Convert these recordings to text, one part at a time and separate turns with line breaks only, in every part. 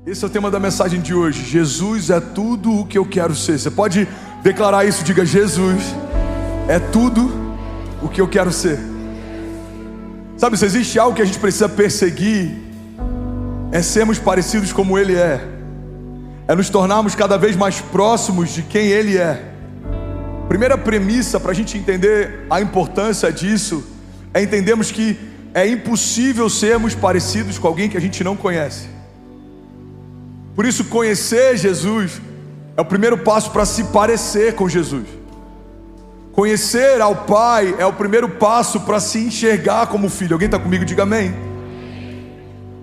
Esse é o tema da mensagem de hoje. Jesus é tudo o que eu quero ser. Você pode declarar isso? Diga: Jesus é tudo o que eu quero ser. Sabe, se existe algo que a gente precisa perseguir, é sermos parecidos como Ele é nos tornarmos cada vez mais próximos de quem Ele é. Primeira premissa para a gente entender a importância disso é entendermos que é impossível sermos parecidos com alguém que a gente não conhece. Por isso, conhecer Jesus é o primeiro passo para se parecer com Jesus. Conhecer ao Pai é o primeiro passo para se enxergar como filho. Alguém está comigo? Diga amém.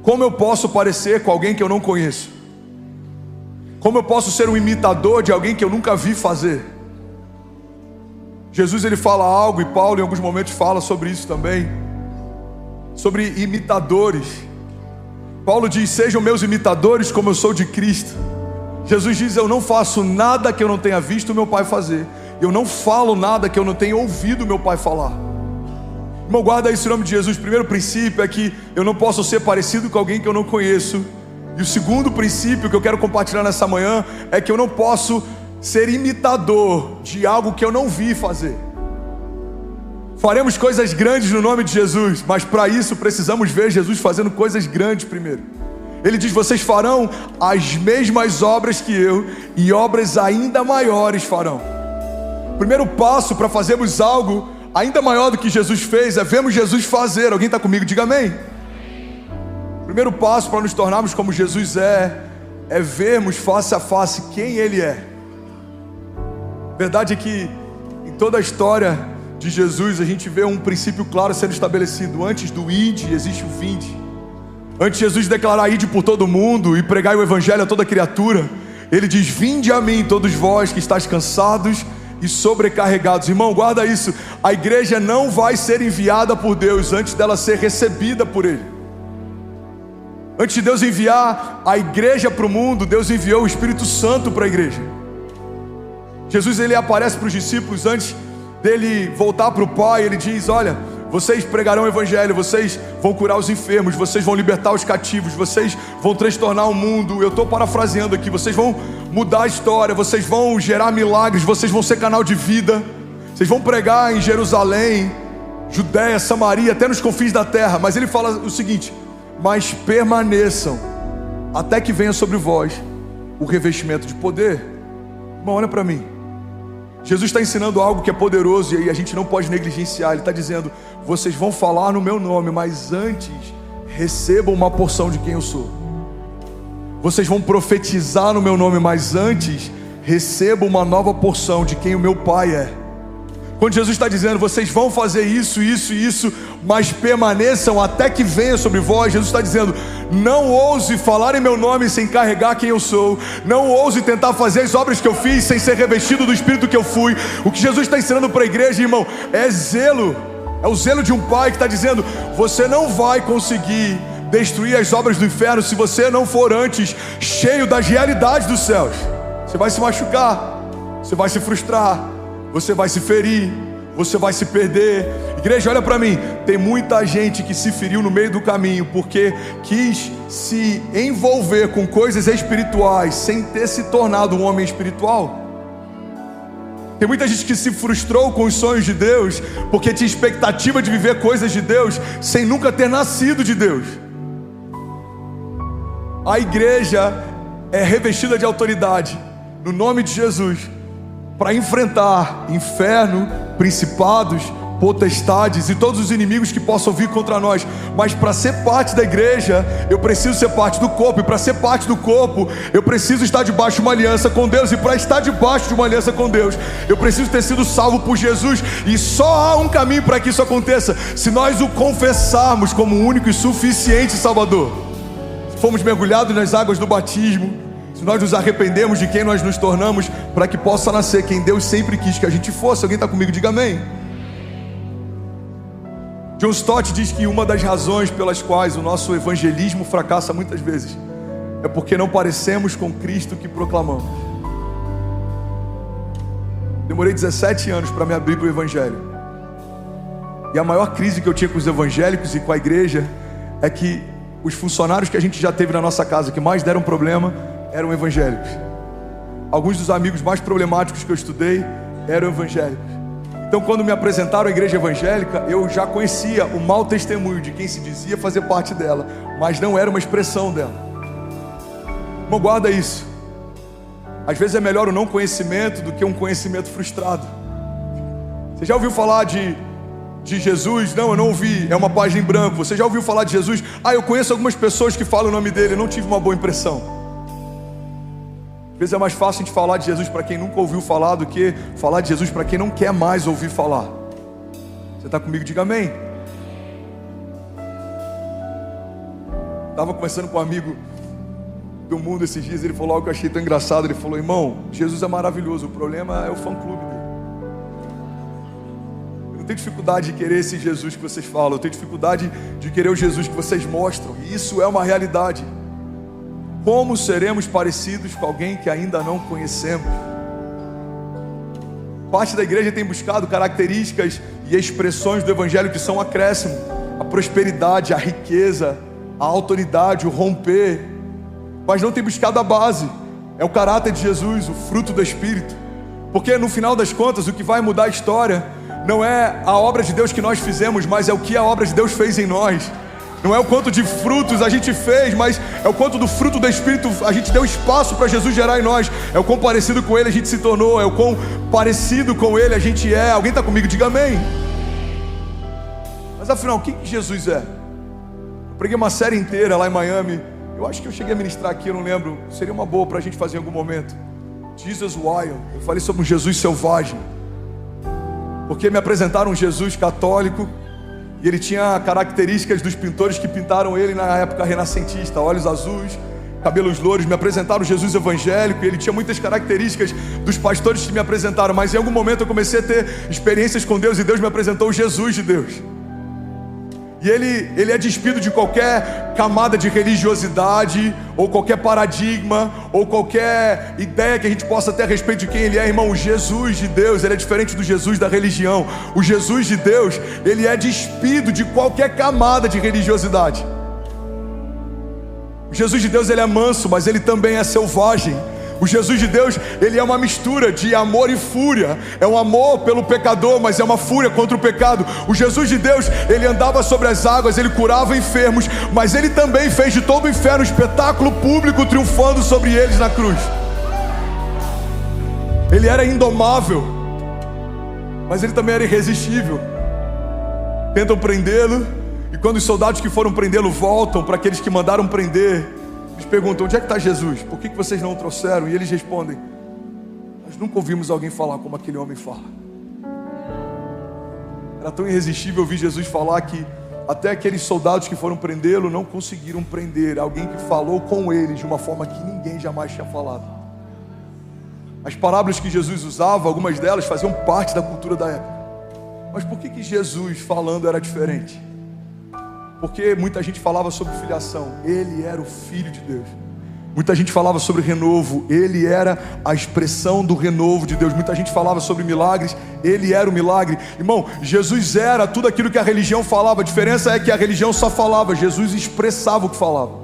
Como eu posso parecer com alguém que eu não conheço? Como eu posso ser um imitador de alguém que eu nunca vi fazer? Jesus, ele fala algo, e Paulo em alguns momentos fala sobre isso também, sobre imitadores. Paulo diz: sejam meus imitadores como eu sou de Cristo. Jesus diz: eu não faço nada que eu não tenha visto meu Pai fazer. Eu não falo nada que eu não tenha ouvido meu Pai falar. Irmão, guarda isso em nome de Jesus. O primeiro princípio é que eu não posso ser parecido com alguém que eu não conheço. E o segundo princípio que eu quero compartilhar nessa manhã é que eu não posso ser imitador de algo que eu não vi fazer. Faremos coisas grandes no nome de Jesus, mas para isso precisamos ver Jesus fazendo coisas grandes primeiro. Ele diz: vocês farão as mesmas obras que eu, e obras ainda maiores farão. O primeiro passo para fazermos algo ainda maior do que Jesus fez é vermos Jesus fazer. Alguém está comigo? Diga amém. O primeiro passo para nos tornarmos como Jesus é vermos face a face quem Ele é. A verdade é que em toda a história de Jesus a gente vê um princípio claro sendo estabelecido. Antes do ide, existe o vinde. Antes de Jesus declarar ide por todo mundo e pregar o evangelho a toda criatura, Ele diz: vinde a mim todos vós que estáis cansados e sobrecarregados. Irmão, guarda isso. A igreja não vai ser enviada por Deus antes dela ser recebida por Ele. Antes de Deus enviar a igreja para o mundo, Deus enviou o Espírito Santo para a igreja. Jesus, ele aparece para os discípulos antes dele voltar para o Pai. Ele diz: olha, vocês pregarão o evangelho, vocês vão curar os enfermos, vocês vão libertar os cativos, vocês vão transtornar o mundo. Eu estou parafraseando aqui. Vocês vão mudar a história, vocês vão gerar milagres, vocês vão ser canal de vida, vocês vão pregar em Jerusalém, Judéia, Samaria, até nos confins da terra. Mas ele fala o seguinte: mas permaneçam até que venha sobre vós o revestimento de poder. Irmão, olha para mim. Jesus está ensinando algo que é poderoso e a gente não pode negligenciar. Ele está dizendo: vocês vão falar no meu nome, mas antes recebam uma porção de quem eu sou. Vocês vão profetizar no meu nome, mas antes recebam uma nova porção de quem o meu Pai é. Quando Jesus está dizendo: vocês vão fazer isso, isso e isso, mas permaneçam até que venha sobre vós, Jesus está dizendo: não ouse falar em meu nome sem carregar quem eu sou. Não ouse tentar fazer as obras que eu fiz sem ser revestido do Espírito que eu fui. O que Jesus está ensinando para a igreja, irmão, é zelo. É o zelo de um pai que está dizendo: você não vai conseguir destruir as obras do inferno se você não for antes cheio das realidades dos céus. Você vai se machucar, você vai se frustrar, você vai se ferir, você vai se perder. Igreja, olha para mim. Tem muita gente que se feriu no meio do caminho porque quis se envolver com coisas espirituais sem ter se tornado um homem espiritual. Tem muita gente que se frustrou com os sonhos de Deus porque tinha expectativa de viver coisas de Deus sem nunca ter nascido de Deus. A igreja é revestida de autoridade no nome de Jesus para enfrentar inferno, principados, potestades e todos os inimigos que possam vir contra nós. Mas para ser parte da igreja, eu preciso ser parte do corpo. E para ser parte do corpo, eu preciso estar debaixo de uma aliança com Deus. E para estar debaixo de uma aliança com Deus, eu preciso ter sido salvo por Jesus. E só há um caminho para que isso aconteça: se nós o confessarmos como o único e suficiente Salvador. Se formos mergulhados nas águas do batismo, se nós nos arrependemos de quem nós nos tornamos, para que possa nascer quem Deus sempre quis que a gente fosse. Alguém está comigo? Diga amém. John Stott diz que uma das razões pelas quais o nosso evangelismo fracassa muitas vezes é porque não parecemos com Cristo que proclamamos. Demorei 17 anos para me abrir para o evangelho. E a maior crise que eu tinha com os evangélicos e com a igreja é que os funcionários que a gente já teve na nossa casa que mais deram problema eram evangélicos. Alguns dos amigos mais problemáticos que eu estudei eram evangélicos. Então, quando me apresentaram à igreja evangélica, eu já conhecia o mau testemunho de quem se dizia fazer parte dela, mas não era uma expressão dela. Irmão, guarda isso. Às vezes é melhor o não conhecimento do que um conhecimento frustrado. Você já ouviu falar de Jesus? Não, eu não ouvi, é uma página em branco. Você já ouviu falar de Jesus? Eu conheço algumas pessoas que falam o nome dele, eu não tive uma boa impressão. Às vezes é mais fácil a gente falar de Jesus para quem nunca ouviu falar do que falar de Jesus para quem não quer mais ouvir falar. Você está comigo? Diga amém. Estava conversando com um amigo do mundo esses dias, ele falou algo que eu achei tão engraçado. Ele falou: irmão, Jesus é maravilhoso, o problema é o fã-clube dele. Eu não tenho dificuldade de querer esse Jesus que vocês falam, eu tenho dificuldade de querer o Jesus que vocês mostram, e isso é uma realidade. Como seremos parecidos com alguém que ainda não conhecemos? Parte da igreja tem buscado características e expressões do evangelho que são acréscimo: a prosperidade, a riqueza, a autoridade, o romper, mas não tem buscado a base, é o caráter de Jesus, o fruto do Espírito. Porque no final das contas, o que vai mudar a história não é a obra de Deus que nós fizemos, mas é o que a obra de Deus fez em nós. Não é o quanto de frutos a gente fez, mas é o quanto do fruto do Espírito a gente deu espaço para Jesus gerar em nós. É o quão parecido com Ele a gente se tornou, é o quão parecido com Ele a gente é. Alguém está comigo? Diga amém. Mas afinal, quem que Jesus é? Eu preguei uma série inteira lá em Miami. Eu acho que eu cheguei a ministrar aqui, eu não lembro. Seria uma boa para a gente fazer em algum momento. Jesus Wild. Eu falei sobre um Jesus selvagem, porque me apresentaram um Jesus católico e ele tinha características dos pintores que pintaram ele na época renascentista: olhos azuis, cabelos louros. Me apresentaram Jesus evangélico e ele tinha muitas características dos pastores que me apresentaram. Mas em algum momento eu comecei a ter experiências com Deus e Deus me apresentou o Jesus de Deus. E ele é despido de qualquer camada de religiosidade, ou qualquer paradigma, ou qualquer ideia que a gente possa ter a respeito de quem ele é. Irmão, o Jesus de Deus, ele é diferente do Jesus da religião. O Jesus de Deus, ele é despido de qualquer camada de religiosidade. O Jesus de Deus, ele é manso, mas ele também é selvagem. O Jesus de Deus, ele é uma mistura de amor e fúria. É um amor pelo pecador, mas é uma fúria contra o pecado. O Jesus de Deus, ele andava sobre as águas, ele curava enfermos, mas ele também fez de todo o inferno um espetáculo público, triunfando sobre eles na cruz. Ele era indomável, mas ele também era irresistível. Tentam prendê-lo, e quando os soldados que foram prendê-lo voltam para aqueles que mandaram prender, eles perguntam: onde é que está Jesus? Por que vocês não o trouxeram? E eles respondem: nós nunca ouvimos alguém falar como aquele homem fala. Era tão irresistível ouvir Jesus falar que até aqueles soldados que foram prendê-lo não conseguiram prender alguém que falou com eles de uma forma que ninguém jamais tinha falado. As parábolas que Jesus usava, algumas delas faziam parte da cultura da época. Mas por que Jesus falando era diferente? Porque muita gente falava sobre filiação, ele era o Filho de Deus. Muita gente falava sobre renovo, ele era a expressão do renovo de Deus. Muita gente falava sobre milagres, ele era o milagre. Irmão, Jesus era tudo aquilo que a religião falava. A diferença é que a religião só falava, Jesus expressava o que falava.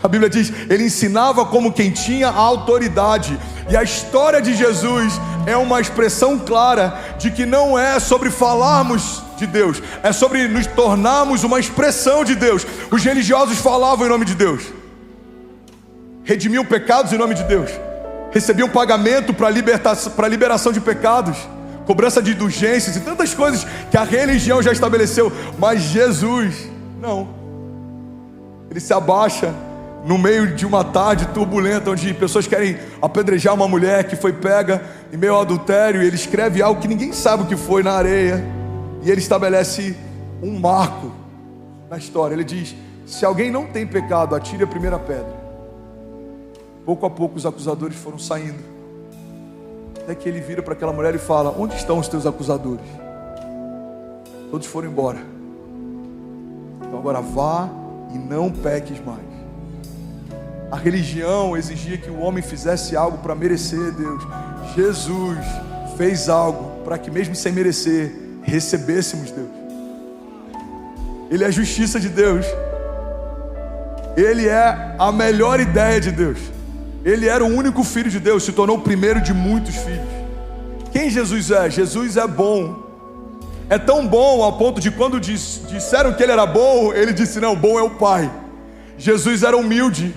A Bíblia diz, ele ensinava como quem tinha autoridade. E a história de Jesus é uma expressão clara de que não é sobre falarmos de Deus, é sobre nos tornarmos uma expressão de Deus. Os religiosos falavam em nome de Deus, redimiam pecados em nome de Deus, recebiam pagamento para liberação de pecados, cobrança de indulgências e tantas coisas que a religião já estabeleceu. Mas Jesus, não. Ele se abaixa no meio de uma tarde turbulenta, onde pessoas querem apedrejar uma mulher que foi pega em meio ao adultério, e ele escreve algo que ninguém sabe o que foi na areia, e ele estabelece um marco na história. Ele diz: se alguém não tem pecado, atire a primeira pedra. Pouco a pouco os acusadores foram saindo, até que ele vira para aquela mulher e fala: onde estão os teus acusadores? Todos foram embora. Então agora vá e não peques mais. A religião exigia que o homem fizesse algo para merecer Deus. Jesus fez algo para que, mesmo sem merecer, recebêssemos Deus. Ele é a justiça de Deus. Ele é a melhor ideia de Deus. Ele era o único filho de Deus, se tornou o primeiro de muitos filhos. Quem Jesus é? Jesus é bom. É tão bom ao ponto de quando disseram que ele era bom, ele disse: não, bom é o Pai. Jesus era humilde,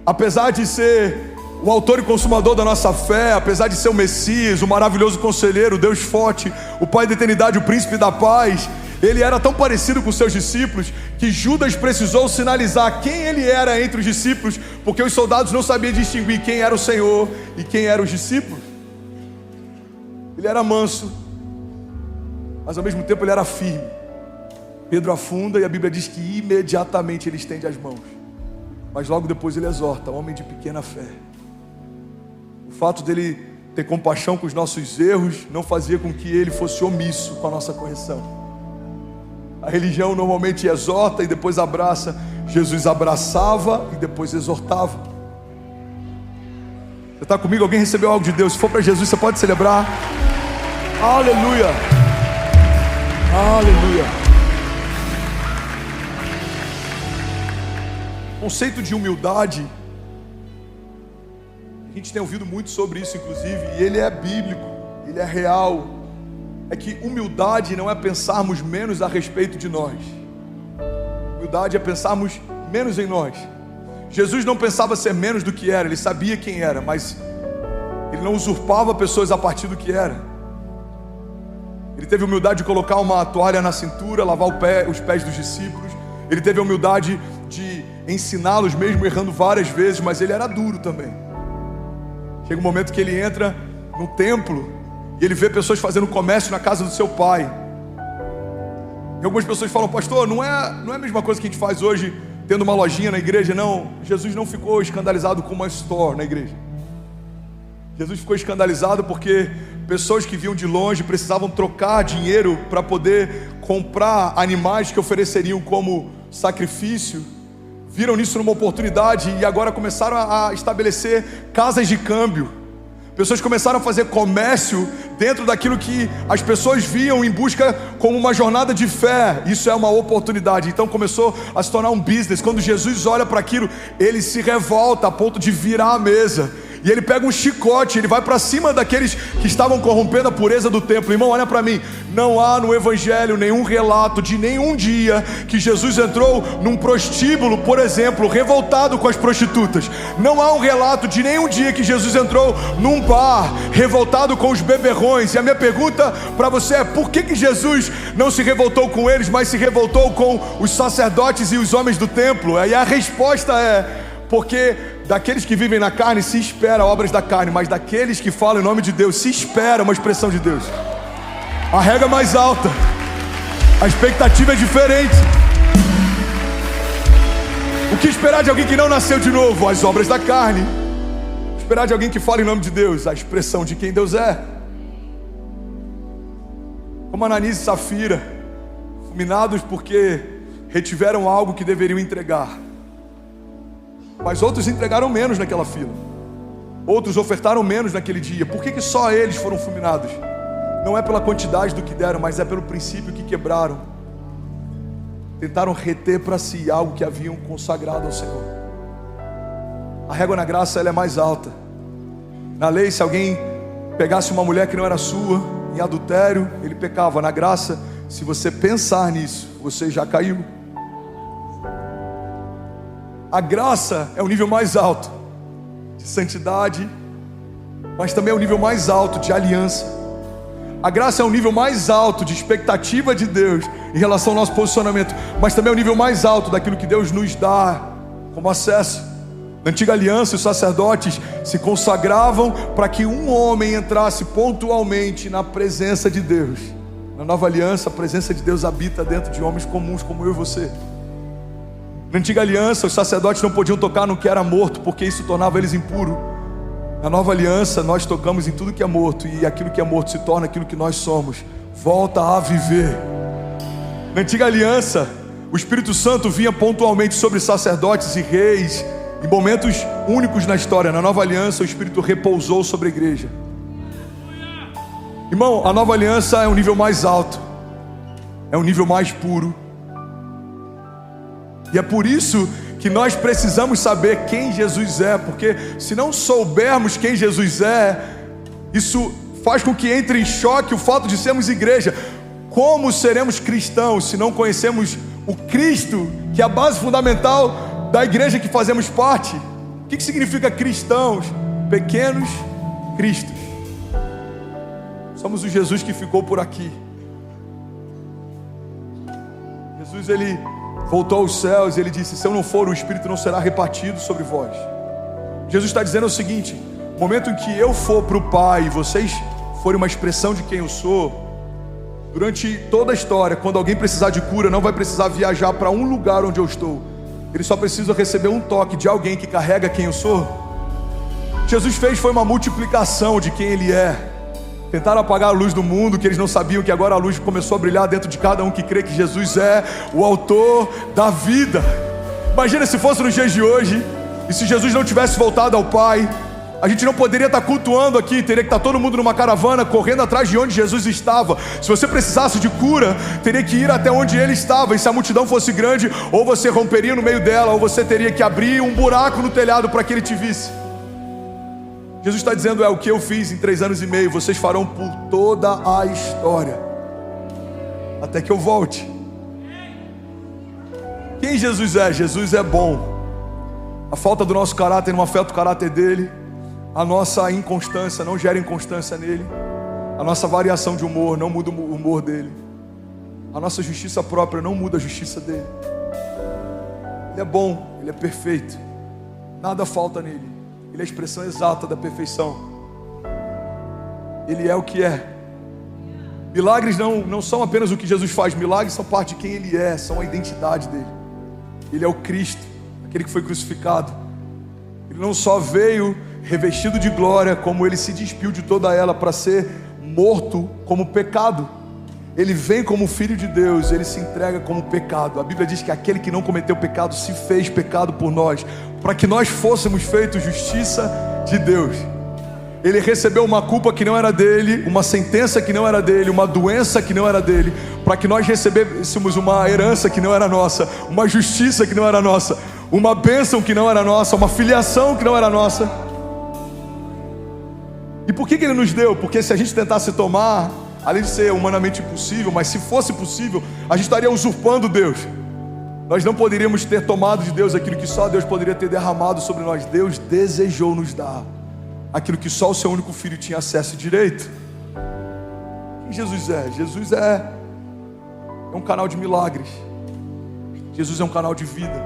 apesar de ser o autor e consumador da nossa fé, apesar de ser o Messias, o maravilhoso conselheiro, o Deus forte, o Pai da eternidade, o príncipe da paz. Ele era tão parecido com seus discípulos que Judas precisou sinalizar quem ele era entre os discípulos, porque os soldados não sabiam distinguir quem era o Senhor e quem eram os discípulos. Ele era manso, mas ao mesmo tempo ele era firme. Pedro afunda e a Bíblia diz que imediatamente ele estende as mãos, mas logo depois ele exorta: homem de pequena fé. O fato dele ter compaixão com os nossos erros não fazia com que ele fosse omisso com a nossa correção. A religião normalmente exorta e depois abraça. Jesus abraçava e depois exortava. Você está comigo? Alguém recebeu algo de Deus? Se for para Jesus, você pode celebrar. Aleluia! Aleluia! Conceito de humildade, a gente tem ouvido muito sobre isso, inclusive, e ele é bíblico, ele é real. É que humildade não é pensarmos menos a respeito de nós. Humildade é pensarmos menos em nós. Jesus não pensava ser menos do que era, ele sabia quem era, mas ele não usurpava pessoas a partir do que era. Ele teve a humildade de colocar uma toalha na cintura, lavar os pés dos discípulos. Ele teve a humildade de ensiná-los mesmo errando várias vezes, mas ele era duro também. Chega um momento que ele entra no templo e ele vê pessoas fazendo comércio na casa do seu pai. E algumas pessoas falam: pastor, não é a mesma coisa que a gente faz hoje, tendo uma lojinha na igreja. Não, Jesus não ficou escandalizado com uma store na igreja. Jesus ficou escandalizado porque pessoas que vinham de longe precisavam trocar dinheiro para poder comprar animais que ofereceriam como sacrifício. Viram nisso uma oportunidade e agora começaram a estabelecer casas de câmbio. Pessoas começaram a fazer comércio dentro daquilo que as pessoas viam em busca como uma jornada de fé. Isso é uma oportunidade. Então começou a se tornar um business. Quando Jesus olha para aquilo, ele se revolta a ponto de virar a mesa. E ele pega um chicote, ele vai para cima daqueles que estavam corrompendo a pureza do templo. Irmão, olha para mim. Não há no Evangelho nenhum relato de nenhum dia que Jesus entrou num prostíbulo, por exemplo, revoltado com as prostitutas. Não há um relato de nenhum dia que Jesus entrou num bar, revoltado com os beberrões. E a minha pergunta para você é: por que Jesus não se revoltou com eles, mas se revoltou com os sacerdotes e os homens do templo? E a resposta é: porque daqueles que vivem na carne se espera obras da carne, mas daqueles que falam em nome de Deus se espera uma expressão de Deus. A regra é mais alta, a expectativa é diferente. O que esperar de alguém que não nasceu de novo? As obras da carne. Esperar de alguém que fala em nome de Deus? A expressão de quem Deus é. Como Ananias e Safira, fulminados porque retiveram algo que deveriam entregar. Mas outros entregaram menos naquela fila. Outros ofertaram menos naquele dia. Por que só eles foram fulminados? Não é pela quantidade do que deram, mas é pelo princípio que quebraram. Tentaram reter para si algo que haviam consagrado ao Senhor. A régua na graça, ela é mais alta. Na lei, se alguém pegasse uma mulher que não era sua, em adultério, ele pecava. Na graça, se você pensar nisso, você já caiu. A graça é o nível mais alto de santidade, mas também é o nível mais alto de aliança. A graça é o nível mais alto de expectativa de Deus em relação ao nosso posicionamento, mas também é o nível mais alto daquilo que Deus nos dá como acesso. Na antiga aliança, os sacerdotes se consagravam para que um homem entrasse pontualmente na presença de Deus. Na nova aliança, a presença de Deus habita dentro de homens comuns como eu e você. Na antiga aliança, os sacerdotes não podiam tocar no que era morto, porque isso tornava eles impuros. Na nova aliança, nós tocamos em tudo que é morto, e aquilo que é morto se torna aquilo que nós somos, volta a viver. Na antiga aliança, o Espírito Santo vinha pontualmente sobre sacerdotes e reis, em momentos únicos na história. Na nova aliança, o Espírito repousou sobre a igreja. Irmão, a nova aliança é um nível mais alto, é um nível mais puro. E é por isso que que nós precisamos saber quem Jesus é, porque se não soubermos quem Jesus é, isso faz com que entre em choque o fato de sermos igreja. Como seremos cristãos se não conhecemos o Cristo, que é a base fundamental da igreja que fazemos parte? O que significa cristãos? Pequenos Cristos. Somos o Jesus que ficou por aqui. Jesus, ele voltou aos céus e ele disse: se eu não for, o Espírito não será repartido sobre vós. Jesus está dizendo o seguinte: no momento em que eu for para o Pai e vocês forem uma expressão de quem eu sou, durante toda a história, quando alguém precisar de cura, não vai precisar viajar para um lugar onde eu estou. Ele só precisa receber um toque de alguém que carrega quem eu sou. O que Jesus fez foi uma multiplicação de quem Ele é. Tentaram apagar a luz do mundo, que eles não sabiam que agora a luz começou a brilhar dentro de cada um que crê que Jesus é o autor da vida. Imagina se fosse nos dias de hoje, e se Jesus não tivesse voltado ao Pai, a gente não poderia estar cultuando aqui, teria que estar todo mundo numa caravana, correndo atrás de onde Jesus estava. Se você precisasse de cura, teria que ir até onde Ele estava, e se a multidão fosse grande, ou você romperia no meio dela, ou você teria que abrir um buraco no telhado para que Ele te visse. Jesus está dizendo: o que eu fiz em 3 anos e meio, vocês farão por toda a história, até que eu volte. Quem Jesus é? Jesus é bom. A falta do nosso caráter não afeta o caráter dele. A nossa inconstância não gera inconstância nele. A nossa variação de humor não muda o humor dele. A nossa justiça própria não muda a justiça dele. Ele é bom, ele é perfeito. Nada falta nele. Ele é a expressão exata da perfeição. Ele é o que é. Milagres não são apenas o que Jesus faz. Milagres são parte de quem Ele é, são a identidade dele. Ele é o Cristo, aquele que foi crucificado. Ele não só veio revestido de glória, como Ele se despiu de toda ela para ser morto como pecado. Ele vem como Filho de Deus, Ele se entrega como pecado. A Bíblia diz que aquele que não cometeu pecado se fez pecado por nós, para que nós fôssemos feitos justiça de Deus. Ele recebeu uma culpa que não era dele, uma sentença que não era dele, uma doença que não era dele, para que nós recebêssemos uma herança que não era nossa, uma justiça que não era nossa, uma bênção que não era nossa, uma filiação que não era nossa. E por que Ele nos deu? Porque se a gente tentasse tomar, além de ser humanamente impossível, mas se fosse possível, a gente estaria usurpando Deus. Nós não poderíamos ter tomado de Deus aquilo que só Deus poderia ter derramado sobre nós. Deus desejou nos dar aquilo que só o seu único Filho tinha acesso e direito. Quem Jesus é? Jesus é um canal de milagres. Jesus é um canal de vida.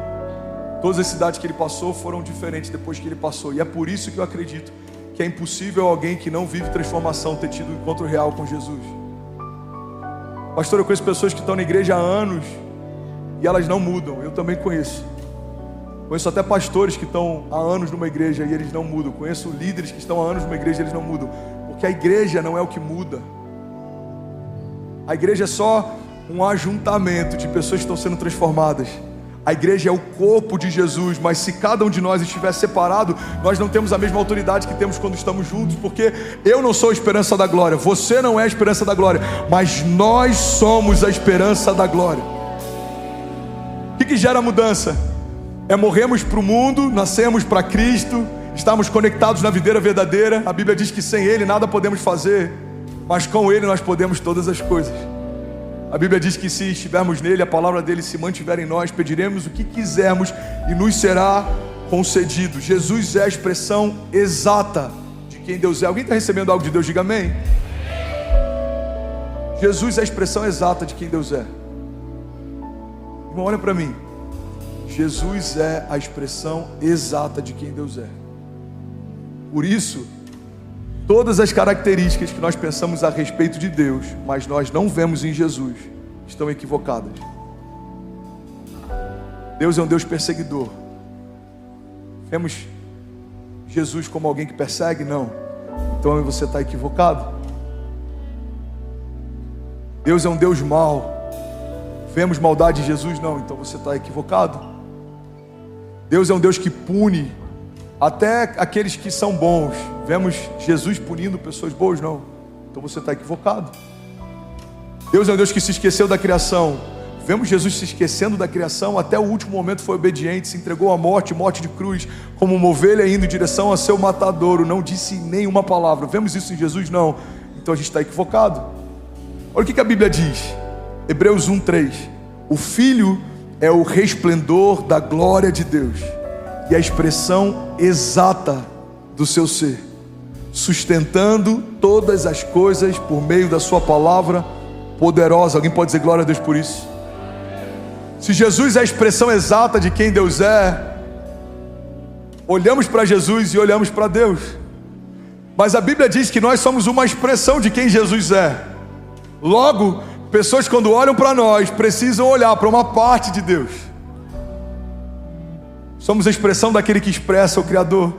Todas as cidades que Ele passou foram diferentes depois que Ele passou. E é por isso que eu acredito que é impossível alguém que não vive transformação ter tido um encontro real com Jesus. Pastor, eu conheço pessoas que estão na igreja há anos e elas não mudam. Eu também conheço. Conheço até pastores que estão há anos numa igreja e eles não mudam. Conheço líderes que estão há anos numa igreja e eles não mudam. Porque a igreja não é o que muda. A igreja é só um ajuntamento de pessoas que estão sendo transformadas. A igreja é o corpo de Jesus, mas se cada um de nós estiver separado, nós não temos a mesma autoridade que temos quando estamos juntos, porque eu não sou a esperança da glória, você não é a esperança da glória, mas nós somos a esperança da glória. O que gera mudança? É morrermos para o mundo, nascermos para Cristo, estarmos conectados na videira verdadeira. A Bíblia diz que sem Ele nada podemos fazer, mas com Ele nós podemos todas as coisas. A Bíblia diz que se estivermos nele, a palavra dele se mantiver em nós, pediremos o que quisermos e nos será concedido. Jesus é a expressão exata de quem Deus é. Alguém está recebendo algo de Deus? Diga amém. Jesus é a expressão exata de quem Deus é. Irmão, olha para mim. Jesus é a expressão exata de quem Deus é. Por isso, todas as características que nós pensamos a respeito de Deus, mas nós não vemos em Jesus, estão equivocadas. Deus é um Deus perseguidor. Vemos Jesus como alguém que persegue? Não. Então você está equivocado. Deus é um Deus mau. Vemos maldade em Jesus? Não. Então você está equivocado. Deus é um Deus que pune até aqueles que são bons. Vemos Jesus punindo pessoas boas? Não. Então você está equivocado. Deus é um Deus que se esqueceu da criação. Vemos Jesus se esquecendo da criação, até o último momento foi obediente, se entregou à morte, morte de cruz, como uma ovelha indo em direção a seu matadouro, não disse nenhuma palavra. Vemos isso em Jesus? Não. Então a gente está equivocado. Olha o que a Bíblia diz, Hebreus 1:3. O Filho é o resplendor da glória de Deus e a expressão exata do seu ser, sustentando todas as coisas por meio da sua palavra poderosa. Alguém pode dizer glória a Deus por isso? Se Jesus é a expressão exata de quem Deus é, olhamos para Jesus e olhamos para Deus. Mas a Bíblia diz que nós somos uma expressão de quem Jesus é. Logo, pessoas quando olham para nós, precisam olhar para uma parte de Deus. Somos a expressão daquele que expressa o Criador.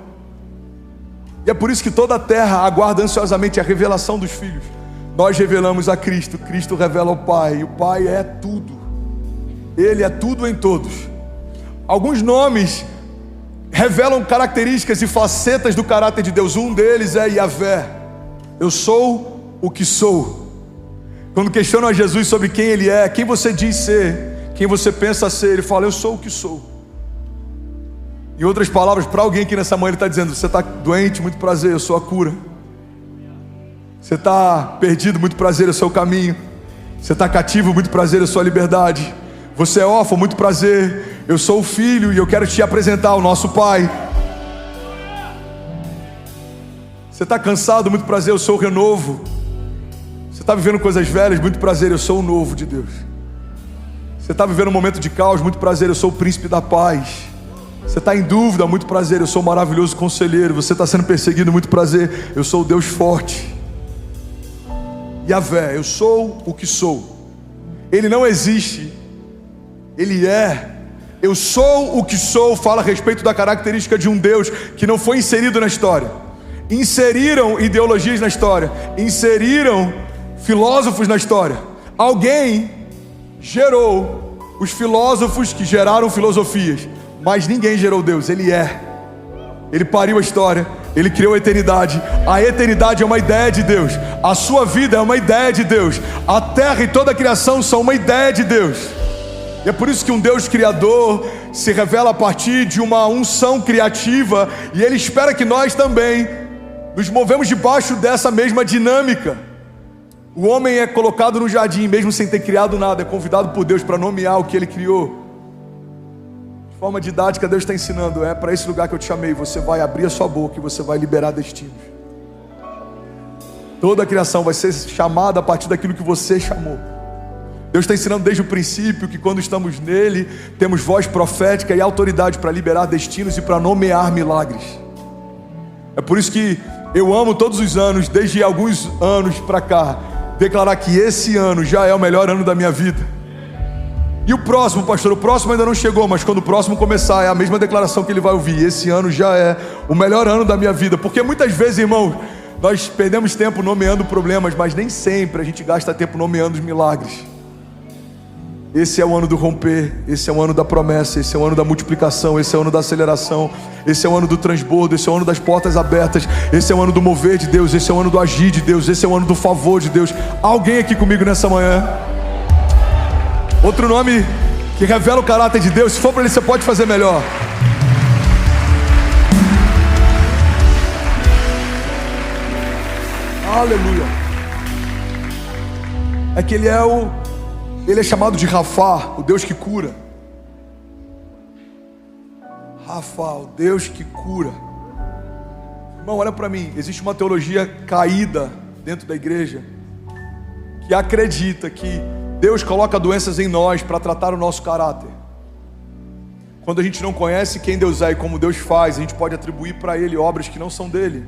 E é por isso que toda a terra aguarda ansiosamente a revelação dos filhos. Nós revelamos a Cristo, Cristo revela ao Pai, e o Pai é tudo. Ele é tudo em todos. Alguns nomes revelam características e facetas do caráter de Deus. Um deles é Yahvé. Eu sou o que sou. Quando questionam a Jesus sobre quem Ele é, quem você diz ser, quem você pensa ser, Ele fala, eu sou o que sou. Em outras palavras, para alguém aqui nessa manhã, Ele está dizendo, você está doente, muito prazer, eu sou a cura. Você está perdido, muito prazer, eu sou o caminho. Você está cativo, muito prazer, eu sou a liberdade. Você é órfão, muito prazer, eu sou o Filho e eu quero te apresentar o nosso Pai. Você está cansado, muito prazer, eu sou o renovo. Você está vivendo coisas velhas, muito prazer, eu sou o novo de Deus. Você está vivendo um momento de caos, muito prazer, eu sou o príncipe da paz. Você está em dúvida, muito prazer, eu sou o maravilhoso conselheiro. Você está sendo perseguido, muito prazer, eu sou o Deus forte. Yahvé, eu sou o que sou. Ele não existe, Ele é. Eu sou o que sou, fala a respeito da característica de um Deus que não foi inserido na história. Inseriram ideologias na história, inseriram filósofos na história. Alguém gerou os filósofos que geraram filosofias, mas ninguém gerou Deus. Ele é. Ele pariu a história, Ele criou a eternidade. A eternidade é uma ideia de Deus. A sua vida é uma ideia de Deus. A terra e toda a criação são uma ideia de Deus. E é por isso que um Deus criador se revela a partir de uma unção criativa, e Ele espera que nós também nos movemos debaixo dessa mesma dinâmica. O homem é colocado no jardim, mesmo sem ter criado nada, é convidado por Deus para nomear o que Ele criou. De forma didática, Deus está ensinando, é para esse lugar que eu te chamei, você vai abrir a sua boca e você vai liberar destinos. Toda a criação vai ser chamada a partir daquilo que você chamou. Deus está ensinando desde o princípio que quando estamos nele, temos voz profética e autoridade para liberar destinos e para nomear milagres. É por isso que eu amo todos os anos, desde alguns anos para cá, declarar que esse ano já é o melhor ano da minha vida. E o próximo, pastor, o próximo ainda não chegou, mas quando o próximo começar, é a mesma declaração que ele vai ouvir. Esse ano já é o melhor ano da minha vida. Porque muitas vezes, irmãos, nós perdemos tempo nomeando problemas, mas nem sempre a gente gasta tempo nomeando os milagres. Esse é o ano do romper, esse é o ano da promessa, esse é o ano da multiplicação, esse é o ano da aceleração, esse é o ano do transbordo, esse é o ano das portas abertas, esse é o ano do mover de Deus, esse é o ano do agir de Deus, esse é o ano do favor de Deus. Alguém aqui comigo nessa manhã? Outro nome que revela o caráter de Deus, se for para Ele, você pode fazer melhor. Aleluia. É que Ele é chamado de Rafá, o Deus que cura. Rafá, o Deus que cura. Irmão, olha para mim, existe uma teologia caída dentro da igreja que acredita que Deus coloca doenças em nós para tratar o nosso caráter. Quando a gente não conhece quem Deus é e como Deus faz, a gente pode atribuir para Ele obras que não são dele.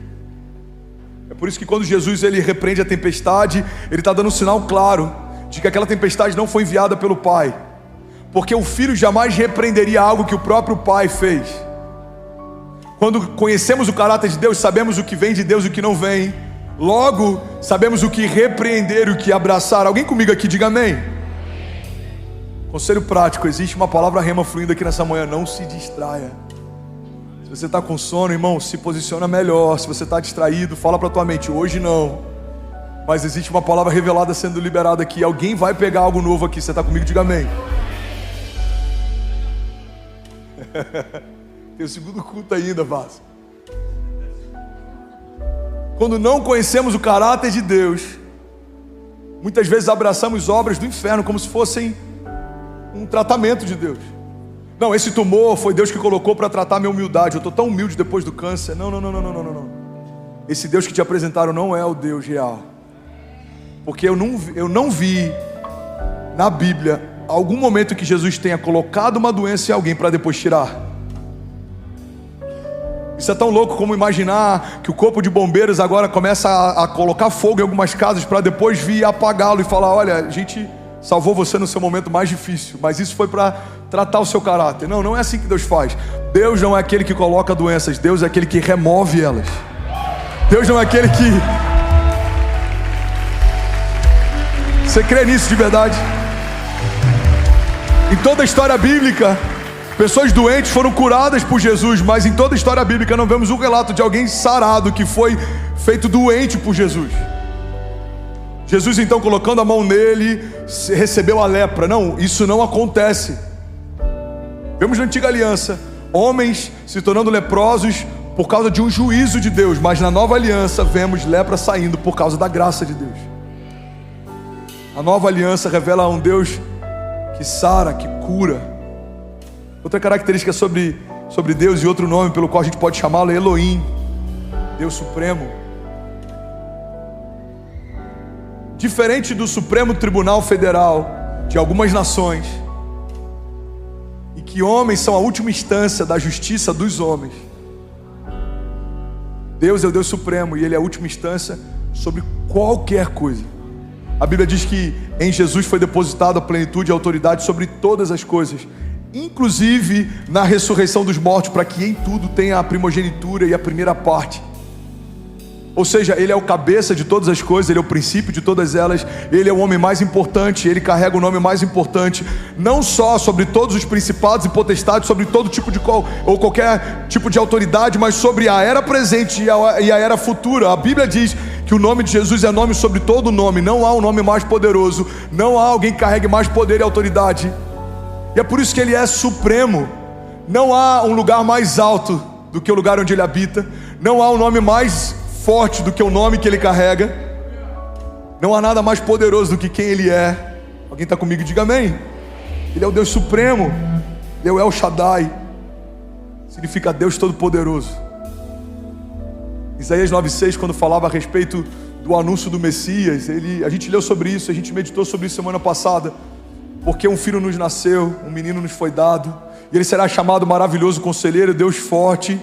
É por isso que quando Jesus ele repreende a tempestade, Ele está dando um sinal claro de que aquela tempestade não foi enviada pelo Pai, porque o Filho jamais repreenderia algo que o próprio Pai fez. Quando conhecemos o caráter de Deus, sabemos o que vem de Deus e o que não vem. Logo, sabemos o que repreender e o que abraçar. Alguém comigo aqui, diga amém. Conselho prático, existe uma palavra rema fluindo aqui nessa manhã, não se distraia. Se você está com sono, irmão, se posiciona melhor. Se você está distraído, fala para tua mente, hoje não. Mas existe uma palavra revelada sendo liberada aqui. Alguém vai pegar algo novo aqui. Você está comigo? Diga amém. Tem o segundo culto ainda, Vaz. Quando não conhecemos o caráter de Deus, muitas vezes abraçamos obras do inferno como se fossem um tratamento de Deus. Não, esse tumor foi Deus que colocou para tratar minha humildade. Eu estou tão humilde depois do câncer. Não. Esse Deus que te apresentaram não é o Deus real. Porque eu não vi na Bíblia algum momento que Jesus tenha colocado uma doença em alguém para depois tirar. Isso é tão louco como imaginar que o corpo de bombeiros agora começa a colocar fogo em algumas casas para depois vir apagá-lo e falar: olha, a gente salvou você no seu momento mais difícil, mas isso foi para tratar o seu caráter. Não é assim que Deus faz. Deus não é aquele que coloca doenças, Deus é aquele que remove elas. Deus não é aquele que... Você crê nisso de verdade? Em toda a história bíblica, pessoas doentes foram curadas por Jesus, mas em toda a história bíblica não vemos um relato de alguém sarado que foi feito doente por Jesus. Jesus então, colocando a mão nele, recebeu a lepra. Não, isso não acontece. Vemos na antiga aliança homens se tornando leprosos por causa de um juízo de Deus, mas na nova aliança vemos lepra saindo por causa da graça de Deus. A nova aliança revela um Deus que sara, que cura. Outra característica sobre Deus, e outro nome pelo qual a gente pode chamá-lo, é Elohim, Deus Supremo. Diferente do Supremo Tribunal Federal de algumas nações, em que homens são a última instância da justiça dos homens, Deus é o Deus Supremo e Ele é a última instância sobre qualquer coisa. A Bíblia diz que em Jesus foi depositado a plenitude e a autoridade sobre todas as coisas, inclusive na ressurreição dos mortos, para que em tudo tenha a primogenitura e a primeira parte. Ou seja, Ele é o cabeça de todas as coisas, Ele é o princípio de todas elas, Ele é o homem mais importante, Ele carrega o nome mais importante, não só sobre todos os principados e potestades, sobre todo tipo de ou qualquer tipo de autoridade, mas sobre a era presente e a era futura. A Bíblia diz que o nome de Jesus é nome sobre todo nome, não há um nome mais poderoso, não há alguém que carregue mais poder e autoridade, e é por isso que Ele é supremo. Não há um lugar mais alto do que o lugar onde Ele habita, não há um nome mais forte do que o nome que Ele carrega, não há nada mais poderoso do que quem Ele é. Alguém está comigo? Diga amém. Ele é o Deus Supremo, Ele é o El Shaddai, significa Deus Todo-Poderoso. Isaías 9,6, quando falava a respeito do anúncio do Messias, a gente leu sobre isso, a gente meditou sobre isso semana passada. Porque um filho nos nasceu, um menino nos foi dado, e Ele será chamado Maravilhoso Conselheiro, Deus Forte,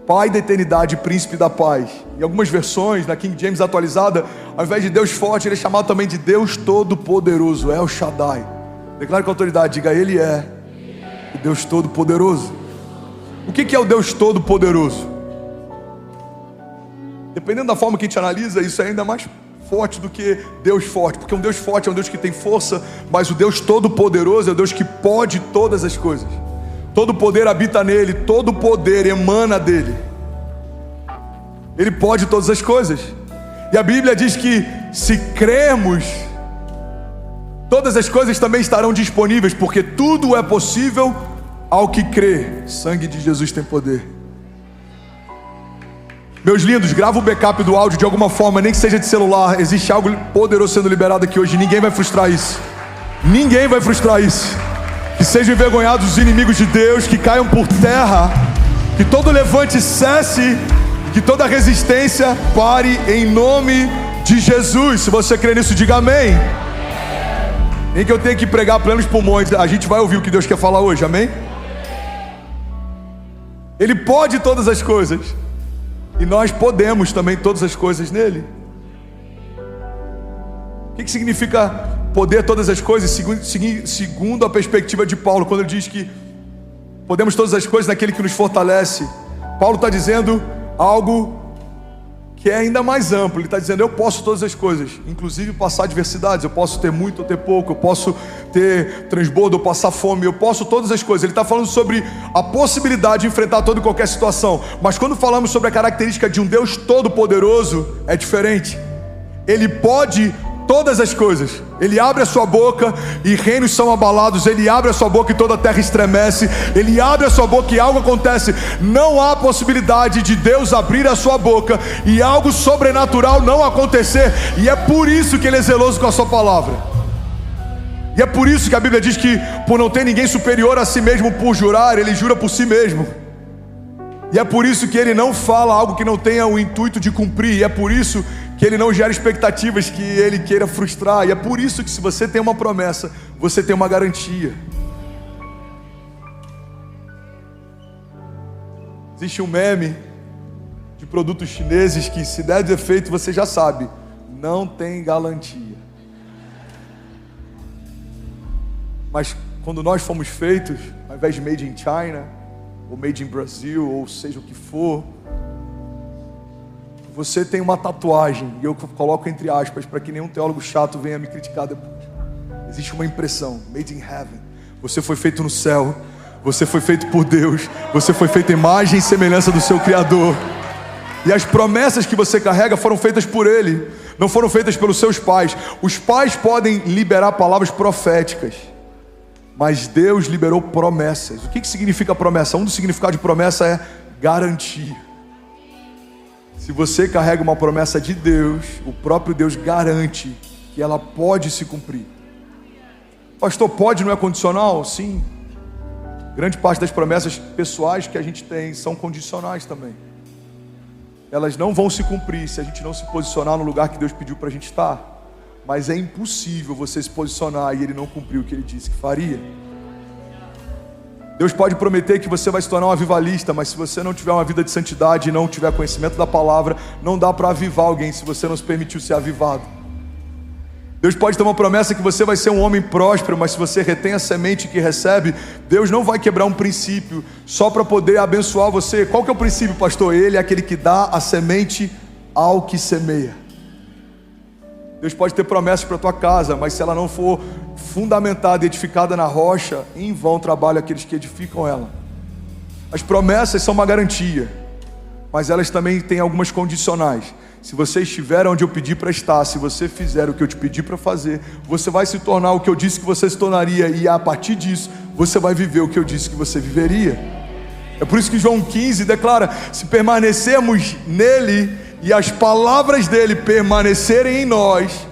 Pai da Eternidade, Príncipe da Paz. Em algumas versões, na King James atualizada, ao invés de Deus Forte, Ele é chamado também de Deus Todo-Poderoso, El Shaddai. Declare com autoridade, diga: Ele é o Deus Todo-Poderoso. O que é o Deus Todo-Poderoso? Dependendo da forma que a gente analisa, isso é ainda mais forte do que Deus forte, porque um Deus forte é um Deus que tem força, mas o Deus Todo-Poderoso é o Deus que pode todas as coisas. Todo poder habita nele, todo poder emana dele. Ele pode todas as coisas. E a Bíblia diz que se crermos, todas as coisas também estarão disponíveis, porque tudo é possível ao que crê. O sangue de Jesus tem poder. Meus lindos, grava o backup do áudio de alguma forma, nem que seja de celular. Existe algo poderoso sendo liberado aqui hoje. Ninguém vai frustrar isso. Ninguém vai frustrar isso. Que sejam envergonhados os inimigos de Deus, que caiam por terra, que todo levante cesse, que toda resistência pare em nome de Jesus. Se você crê nisso, diga amém. Nem que eu tenha que pregar plenos pulmões, a gente vai ouvir o que Deus quer falar hoje, amém? Ele pode todas as coisas, e nós podemos também todas as coisas nele. O que significa poder todas as coisas, segundo a perspectiva de Paulo, quando ele diz que podemos todas as coisas naquele que nos fortalece? Paulo está dizendo algo que é ainda mais amplo. Ele está dizendo: eu posso todas as coisas, inclusive passar adversidades. Eu posso ter muito ou ter pouco, eu posso ter transbordo ou passar fome, eu posso todas as coisas. Ele está falando sobre a possibilidade de enfrentar toda e qualquer situação. Mas quando falamos sobre a característica de um Deus Todo-Poderoso, é diferente. Ele pode todas as coisas. Ele abre a sua boca e reinos são abalados. Ele abre a sua boca e toda a terra estremece. Ele abre a sua boca e algo acontece. Não há possibilidade de Deus abrir a sua boca e algo sobrenatural não acontecer. E é por isso que Ele é zeloso com a sua palavra. E é por isso que a Bíblia diz que por não ter ninguém superior a si mesmo por jurar, Ele jura por si mesmo. E é por isso que Ele não fala algo que não tenha o intuito de cumprir. E é por isso que Ele não gera expectativas que Ele queira frustrar. E é por isso que se você tem uma promessa, você tem uma garantia. Existe um meme de produtos chineses que, se der defeito, você já sabe, não tem garantia. Mas quando nós fomos feitos, ao invés de made in China, ou made in Brasil, ou seja o que for, você tem uma tatuagem, e eu coloco entre aspas, para que nenhum teólogo chato venha me criticar depois. Existe uma impressão, made in heaven. Você foi feito no céu, você foi feito por Deus, você foi feito à imagem e semelhança do seu Criador. E as promessas que você carrega foram feitas por Ele, não foram feitas pelos seus pais. Os pais podem liberar palavras proféticas, mas Deus liberou promessas. O que significa promessa? Um dos significados de promessa é garantia. Se você carrega uma promessa de Deus, o próprio Deus garante que ela pode se cumprir. Pastor, pode, não é condicional? Sim. Grande parte das promessas pessoais que a gente tem são condicionais também. Elas não vão se cumprir se a gente não se posicionar no lugar que Deus pediu para a gente estar. Mas é impossível você se posicionar e Ele não cumprir o que Ele disse que faria. Deus pode prometer que você vai se tornar um avivalista, mas se você não tiver uma vida de santidade e não tiver conhecimento da palavra, não dá para avivar alguém se você não se permitiu ser avivado. Deus pode ter uma promessa que você vai ser um homem próspero, mas se você retém a semente que recebe, Deus não vai quebrar um princípio só para poder abençoar você. Qual que é o princípio, pastor? Ele é aquele que dá a semente ao que semeia. Deus pode ter promessas para a tua casa, mas se ela não for fundamentada e edificada na rocha, em vão trabalham aqueles que edificam ela. As promessas são uma garantia, mas elas também têm algumas condicionais. Se você estiver onde eu pedi para estar, se você fizer o que eu te pedi para fazer, você vai se tornar o que eu disse que você se tornaria, e a partir disso, você vai viver o que eu disse que você viveria. É por isso que João 15 declara: se permanecermos nele e as palavras dele permanecerem em nós,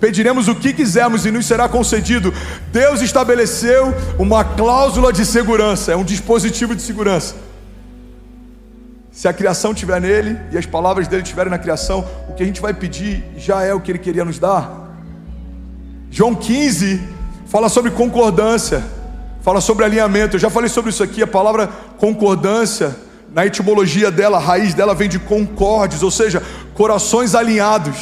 pediremos o que quisermos e nos será concedido. Deus estabeleceu uma cláusula de segurança, é um dispositivo de segurança. Se a criação estiver nele e as palavras dele estiverem na criação, o que a gente vai pedir já é o que ele queria nos dar. João 15 fala sobre concordância, fala sobre alinhamento. Eu já falei sobre isso aqui. A palavra concordância, na etimologia dela, a raiz dela vem de concordes, ou seja, corações alinhados.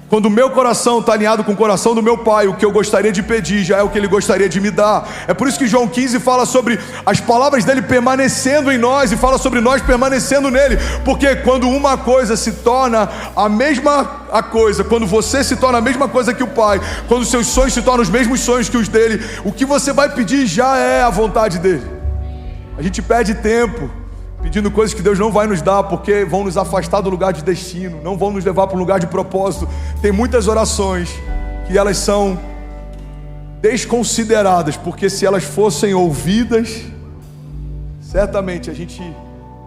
Quando o meu coração está alinhado com o coração do meu Pai, o que eu gostaria de pedir já é o que Ele gostaria de me dar. É por isso que João 15 fala sobre as palavras dele permanecendo em nós, e fala sobre nós permanecendo nele. Porque quando uma coisa se torna a mesma coisa, quando você se torna a mesma coisa que o Pai, quando os seus sonhos se tornam os mesmos sonhos que os dele, o que você vai pedir já é a vontade dele. A gente perde tempo pedindo coisas que Deus não vai nos dar, porque vão nos afastar do lugar de destino, não vão nos levar para um lugar de propósito. Tem muitas orações que elas são desconsideradas, porque se elas fossem ouvidas, certamente a gente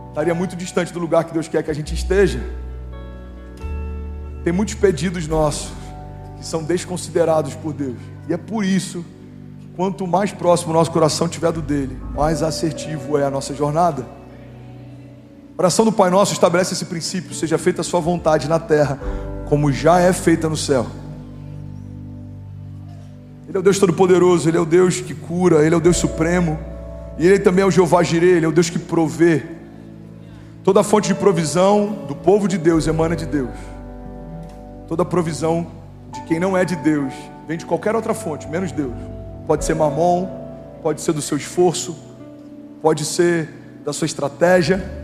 estaria muito distante do lugar que Deus quer que a gente esteja. Tem muitos pedidos nossos que são desconsiderados por Deus, e é por isso que quanto mais próximo o nosso coração estiver do dele, mais assertivo é a nossa jornada. A oração do Pai Nosso estabelece esse princípio: seja feita a sua vontade na terra, como já é feita no céu. Ele é o Deus Todo-Poderoso, Ele é o Deus que cura, Ele é o Deus Supremo, e Ele também é o Jeová Jireh, Ele é o Deus que provê. Toda a fonte de provisão do povo de Deus emana de Deus. Toda provisão de quem não é de Deus vem de qualquer outra fonte, menos Deus. Pode ser mamon, pode ser do seu esforço, pode ser da sua estratégia,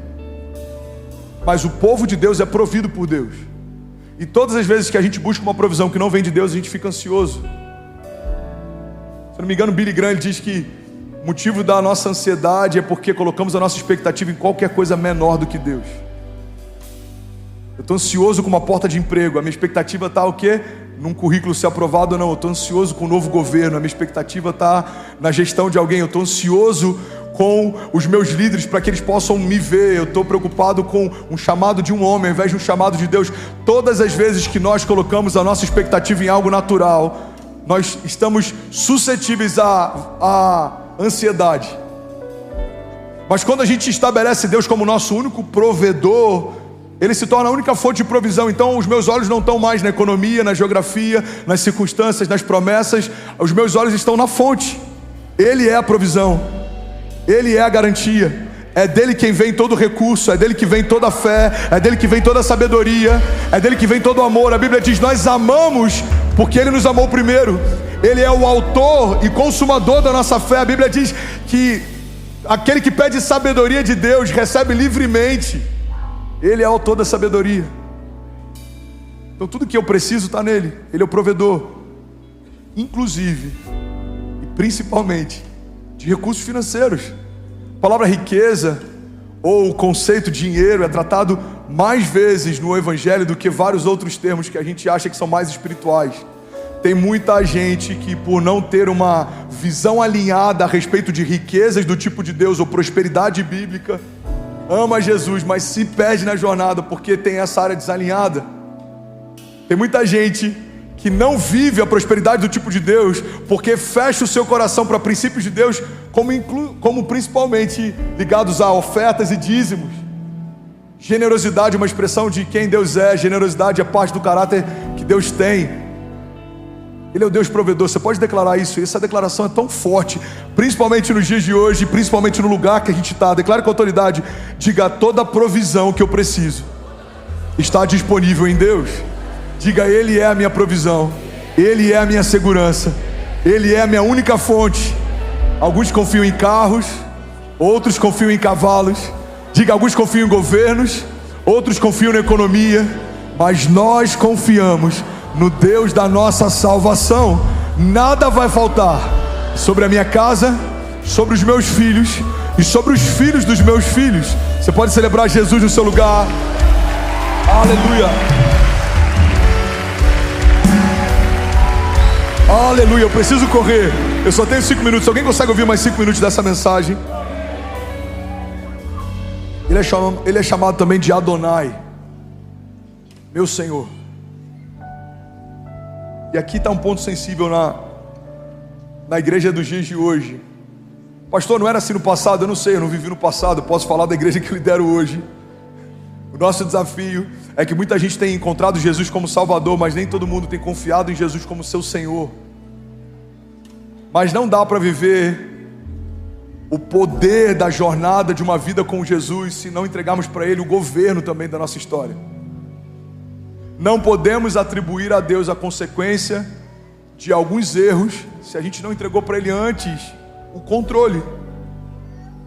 mas o povo de Deus é provido por Deus. E todas as vezes que a gente busca uma provisão que não vem de Deus, a gente fica ansioso. Se não me engano, Billy Graham diz que o motivo da nossa ansiedade é porque colocamos a nossa expectativa em qualquer coisa menor do que Deus. Eu estou ansioso com uma porta de emprego. A minha expectativa está o quê? Num currículo ser aprovado ou não. Eu estou ansioso com um novo governo. A minha expectativa está na gestão de alguém. Eu estou ansioso com os meus líderes para que eles possam me ver. Eu estou preocupado com um chamado de um homem ao invés de um chamado de Deus. Todas as vezes que nós colocamos a nossa expectativa em algo natural, nós estamos suscetíveis à ansiedade. Mas quando a gente estabelece Deus como nosso único provedor, Ele se torna a única fonte de provisão. Então os meus olhos não estão mais na economia, na geografia, nas circunstâncias, nas promessas. Os meus olhos estão na fonte. Ele é a provisão, Ele é a garantia. É dele quem vem todo o recurso, é dele que vem toda a fé, é dele que vem toda a sabedoria, é dele que vem todo o amor. A Bíblia diz: nós amamos porque Ele nos amou primeiro. Ele é o autor e consumador da nossa fé. A Bíblia diz que aquele que pede sabedoria de Deus recebe livremente. Ele é o autor da sabedoria. Então tudo que eu preciso está nele. Ele é o provedor, inclusive e principalmente de recursos financeiros. A palavra riqueza ou o conceito dinheiro é tratado mais vezes no Evangelho do que vários outros termos que a gente acha que são mais espirituais. Tem muita gente que, por não ter uma visão alinhada a respeito de riquezas do tipo de Deus ou prosperidade bíblica, ama Jesus, mas se perde na jornada porque tem essa área desalinhada. Tem muita gente que não vive a prosperidade do tipo de Deus porque fecha o seu coração para princípios de Deus, como principalmente ligados a ofertas e dízimos. Generosidade é uma expressão de quem Deus é. Generosidade é parte do caráter que Deus tem. Ele é o Deus provedor. Você pode declarar isso. Essa declaração é tão forte, principalmente nos dias de hoje, principalmente no lugar que a gente está. Declare com autoridade. Diga: toda a provisão que eu preciso está disponível em Deus. Diga: Ele é a minha provisão, Ele é a minha segurança, Ele é a minha única fonte. Alguns confiam em carros, outros confiam em cavalos. Diga: alguns confiam em governos, outros confiam na economia, mas nós confiamos no Deus da nossa salvação. Nada vai faltar sobre a minha casa, sobre os meus filhos e sobre os filhos dos meus filhos. Você pode celebrar Jesus no seu lugar. Aleluia. Aleluia. Eu preciso correr. Eu só tenho 5 minutos. Alguém consegue ouvir mais 5 minutos dessa mensagem? Ele é chamado também de Adonai, meu Senhor. E aqui está um ponto sensível na igreja dos dias de hoje. Pastor, não era assim no passado? Eu não sei, eu não vivi no passado. Eu posso falar da igreja que eu lidero hoje. O nosso desafio é que muita gente tem encontrado Jesus como Salvador, mas nem todo mundo tem confiado em Jesus como seu Senhor. Mas não dá para viver o poder da jornada de uma vida com Jesus se não entregarmos para Ele o governo também da nossa história. Não podemos atribuir a Deus a consequência de alguns erros se a gente não entregou para Ele antes o controle.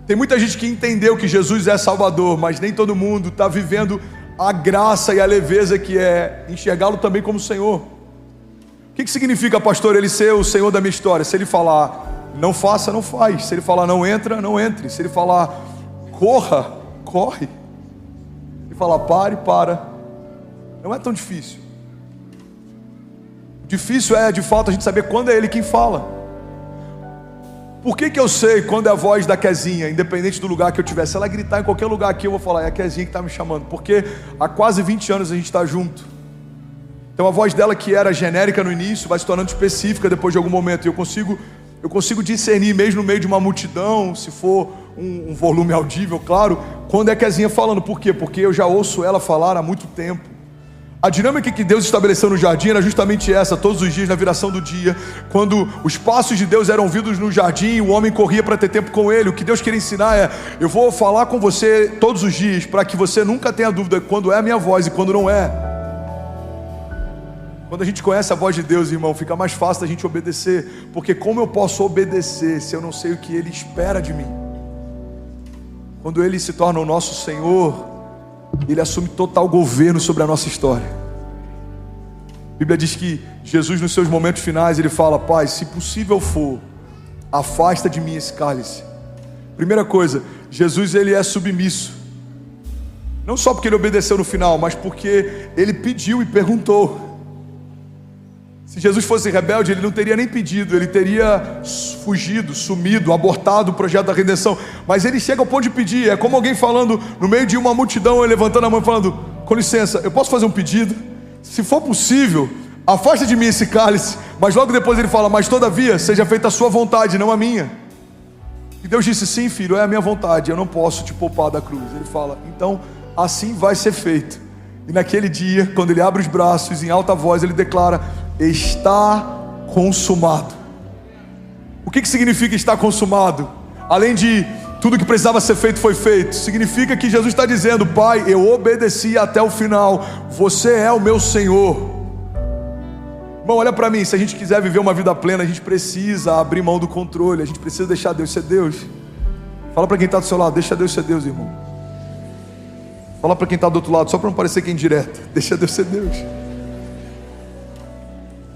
Tem muita gente que entendeu que Jesus é Salvador, mas nem todo mundo está vivendo a graça e a leveza que é enxergá-lo também como Senhor. O que significa, pastor, Ele ser o Senhor da minha história? Se Ele falar não faça, não faz. Se Ele falar não entra, não entre. Se Ele falar corra, corre. Se Ele falar pare, para. Não é tão difícil. Difícil é, de fato, a gente saber quando é Ele quem fala. Por que eu sei quando é a voz da Kezinha, independente do lugar que eu estiver? Se ela gritar em qualquer lugar aqui, eu vou falar: é a Kezinha que está me chamando. Porque há quase 20 anos a gente está junto. Então a voz dela, que era genérica no início, vai se tornando específica depois de algum momento. E eu consigo discernir, mesmo no meio de uma multidão, se for um volume audível, claro, quando é a Kezinha falando. Por quê? Porque eu já ouço ela falar há muito tempo. A dinâmica que Deus estabeleceu no jardim era justamente essa. Todos os dias, na viração do dia, quando os passos de Deus eram ouvidos no jardim, o homem corria para ter tempo com Ele. O que Deus queria ensinar é: eu vou falar com você todos os dias, para que você nunca tenha dúvida quando é a minha voz e quando não é. Quando a gente conhece a voz de Deus, irmão, fica mais fácil da gente obedecer. Porque como eu posso obedecer se eu não sei o que Ele espera de mim? Quando Ele se torna o nosso Senhor, Ele assume total governo sobre a nossa história. A Bíblia diz que Jesus, nos seus momentos finais, Ele fala: Pai, se possível for, afasta de mim esse cálice. Primeira coisa, Jesus, Ele é submisso. Não só porque ele obedeceu no final, mas porque ele pediu e perguntou. Se Jesus fosse rebelde, ele não teria nem pedido, ele teria fugido, sumido, abortado o projeto da redenção. Mas ele chega ao ponto de pedir. É como alguém falando no meio de uma multidão, levantando a mão e falando: com licença, eu posso fazer um pedido? Se for possível, afasta de mim esse cálice. Mas logo depois ele fala: mas todavia, seja feita a sua vontade, não a minha. E Deus disse: sim, filho, é a minha vontade, eu não posso te poupar da cruz. Ele fala: então assim vai ser feito. E naquele dia, quando ele abre os braços, em alta voz ele declara: está consumado. O que significa estar consumado? Além de tudo que precisava ser feito foi feito, significa que Jesus está dizendo: Pai, eu obedeci até o final, você é o meu Senhor. Irmão, olha para mim, se a gente quiser viver uma vida plena, a gente precisa abrir mão do controle, a gente precisa deixar Deus ser Deus. Fala para quem está do seu lado: deixa Deus ser Deus, irmão. Fala para quem está do outro lado, só para não parecer que é indireto: deixa Deus ser Deus.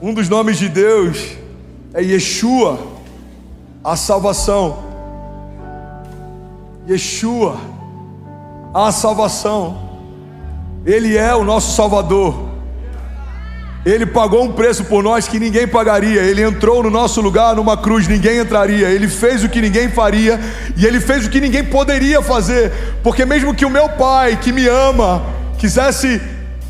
Um dos nomes de Deus é Yeshua, a salvação. Yeshua, a salvação. Ele é o nosso Salvador. Ele pagou um preço por nós que ninguém pagaria. Ele entrou no nosso lugar numa cruz, ninguém entraria. Ele fez o que ninguém faria, e ele fez o que ninguém poderia fazer. Porque mesmo que o meu Pai, que me ama, quisesse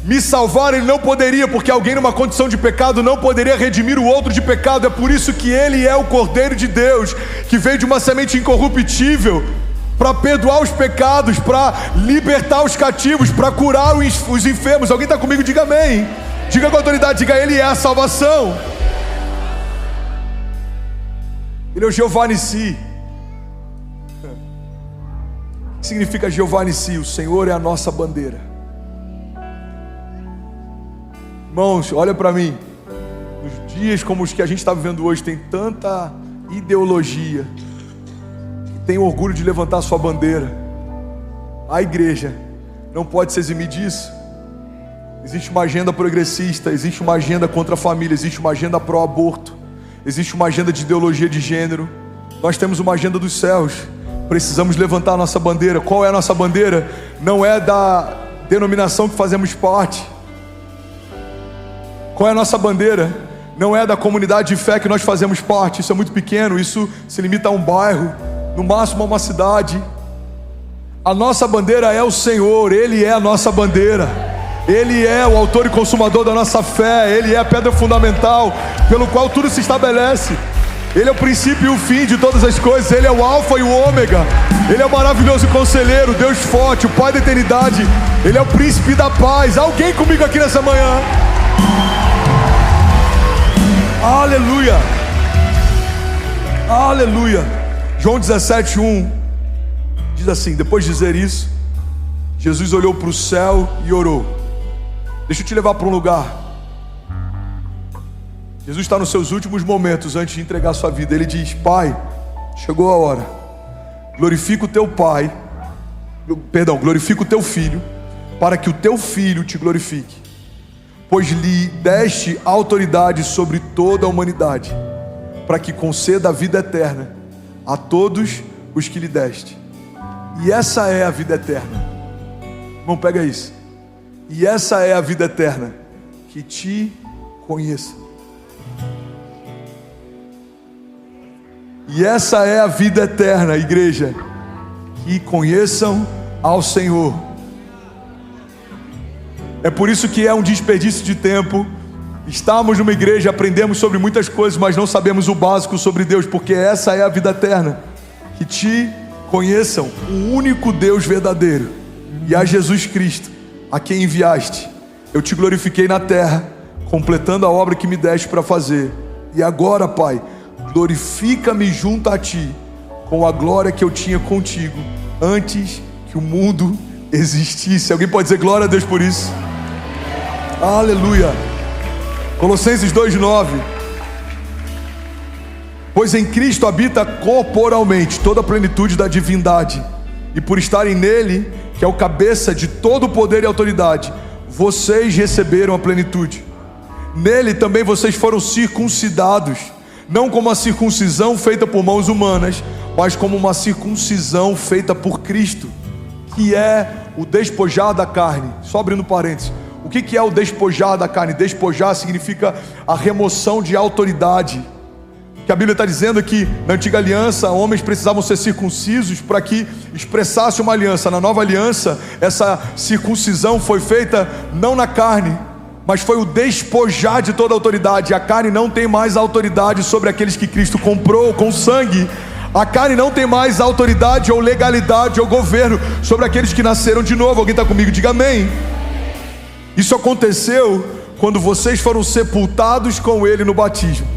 me salvar, ele não poderia, porque alguém numa condição de pecado não poderia redimir o outro de pecado. É por isso que ele é o Cordeiro de Deus, que veio de uma semente incorruptível, para perdoar os pecados, para libertar os cativos, para curar os enfermos. Alguém está comigo? Diga amém. Diga com autoridade, diga: ele é a salvação. Ele é o Jeová Nissi. O que significa Jeová Nissi? O Senhor é a nossa bandeira. Irmãos, olha para mim. Nos dias como os que a gente está vivendo hoje, tem tanta ideologia que tem orgulho de levantar sua bandeira. A igreja não pode se eximir disso. Existe uma agenda progressista, existe uma agenda contra a família, existe uma agenda pró-aborto, existe uma agenda de ideologia de gênero. Nós temos uma agenda dos céus. Precisamos levantar a nossa bandeira. Qual é a nossa bandeira? Não é da denominação que fazemos parte. Qual é a nossa bandeira? Não é da comunidade de fé que nós fazemos parte. Isso é muito pequeno, isso se limita a um bairro, no máximo a uma cidade. A nossa bandeira é o Senhor. Ele é a nossa bandeira. Ele é o autor e consumador da nossa fé. Ele é a pedra fundamental pelo qual tudo se estabelece. Ele é o princípio e o fim de todas as coisas. Ele é o alfa e o ômega. Ele é o maravilhoso conselheiro, Deus forte, o Pai da eternidade. Ele é o príncipe da paz. Alguém comigo aqui nessa manhã? Aleluia, aleluia. João 17:1 diz assim: depois de dizer isso, Jesus olhou para o céu e orou. Deixa eu te levar para um lugar. Jesus está nos seus últimos momentos antes de entregar a sua vida. Ele diz: Pai, chegou a hora. Glorifica o teu Pai, glorifica o teu Filho, para que o teu Filho te glorifique. Pois lhe deste autoridade sobre toda a humanidade, para que conceda a vida eterna a todos os que lhe deste. E essa é a vida eterna. Irmão, pega isso. E essa é a vida eterna, que te conheça. E essa é a vida eterna, igreja, que conheçam ao Senhor. É por isso que é um desperdício de tempo. Estamos numa igreja, aprendemos sobre muitas coisas, mas não sabemos o básico sobre Deus, porque essa é a vida eterna, que te conheçam o único Deus verdadeiro e a Jesus Cristo, a quem enviaste. Eu te glorifiquei na terra, completando a obra que me deste para fazer. E agora, Pai, glorifica-me junto a ti, com a glória que eu tinha contigo antes que o mundo existisse. Alguém pode dizer glória a Deus por isso? Aleluia. Colossenses 2:9. Pois em Cristo habita corporalmente toda a plenitude da divindade, e por estarem nele, que é o cabeça de todo o poder e autoridade, vocês receberam a plenitude. Nele também vocês foram circuncidados, não como a circuncisão feita por mãos humanas, mas como uma circuncisão feita por Cristo, que é o despojar da carne. Só abrindo parênteses. O que é o despojar da carne? Despojar significa a remoção de autoridade. Que a Bíblia está dizendo que na antiga aliança, homens precisavam ser circuncisos para que expressasse uma aliança. Na nova aliança, essa circuncisão foi feita não na carne, mas foi o despojar de toda a autoridade. A carne não tem mais autoridade sobre aqueles que Cristo comprou com sangue. A carne não tem mais autoridade ou legalidade ou governo sobre aqueles que nasceram de novo. Alguém está comigo? Diga amém. Isso aconteceu quando vocês foram sepultados com Ele no batismo.